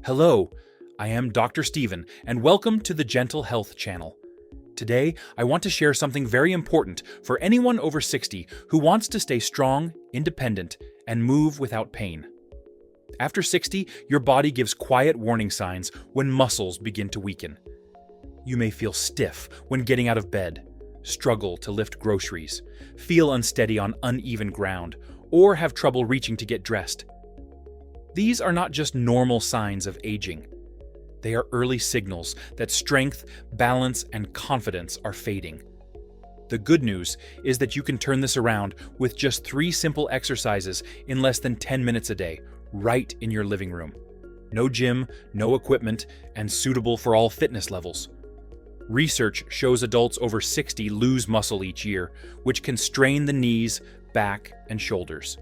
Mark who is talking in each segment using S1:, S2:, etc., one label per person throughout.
S1: Hello, I am Dr. Steven, and welcome to the Gentle Health channel. Today, I want to share something very important for anyone over 60 who wants to stay strong, independent, and move without pain. After 60, your body gives quiet warning signs when muscles begin to weaken. You may feel stiff when getting out of bed, struggle to lift groceries, feel unsteady on uneven ground, or have trouble reaching to get dressed. These are not just normal signs of aging. They are early signals that strength, balance, and confidence are fading. The good news is that you can turn this around with just 3 simple exercises in less than 10 minutes a day, right in your living room. No gym, no equipment, and suitable for all fitness levels. Research shows adults over 60 lose muscle each year, which can strain the knees, back, and shoulders.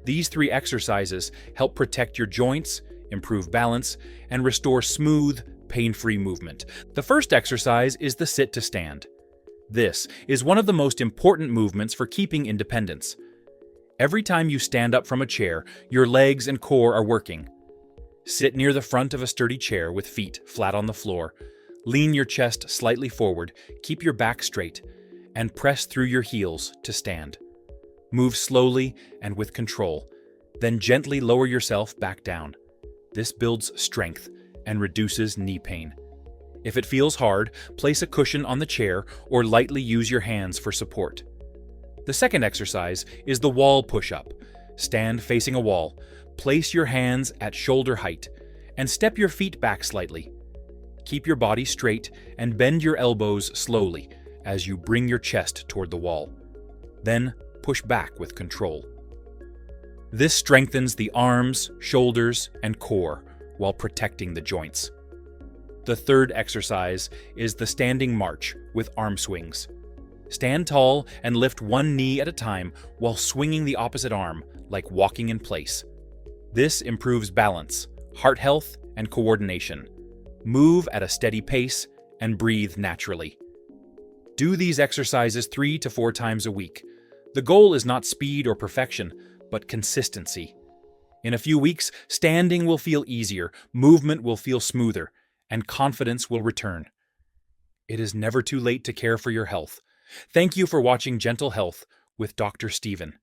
S1: These 3 exercises help protect your joints, improve balance, and restore smooth, pain-free movement. The first exercise is the sit to stand. This is one of the most important movements for keeping independence. Every time you stand up from a chair, your legs and core are working. Sit near the front of a sturdy chair with feet flat on the floor. Lean your chest slightly forward, keep your back straight, and press through your heels to stand. Move slowly and with control, then gently lower yourself back down. This builds strength and reduces knee pain. If it feels hard, place a cushion on the chair or lightly use your hands for support. The second exercise is the wall push-up. Stand facing a wall, place your hands at shoulder height, and step your feet back slightly. Keep your body straight and bend your elbows slowly as you bring your chest toward the wall. Then push back with control. This strengthens the arms, shoulders, and core while protecting the joints. The third exercise is the standing march with arm swings. Stand tall and lift one knee at a time while swinging the opposite arm, like walking in place. This improves balance, heart health, and coordination. Move at a steady pace and breathe naturally. Do these exercises 3 to 4 times a week. The goal is not speed or perfection, but consistency. In a few weeks, standing will feel easier, movement will feel smoother, and confidence will return. It is never too late to care for your health. Thank you for watching Gentle Health with Dr. Steven.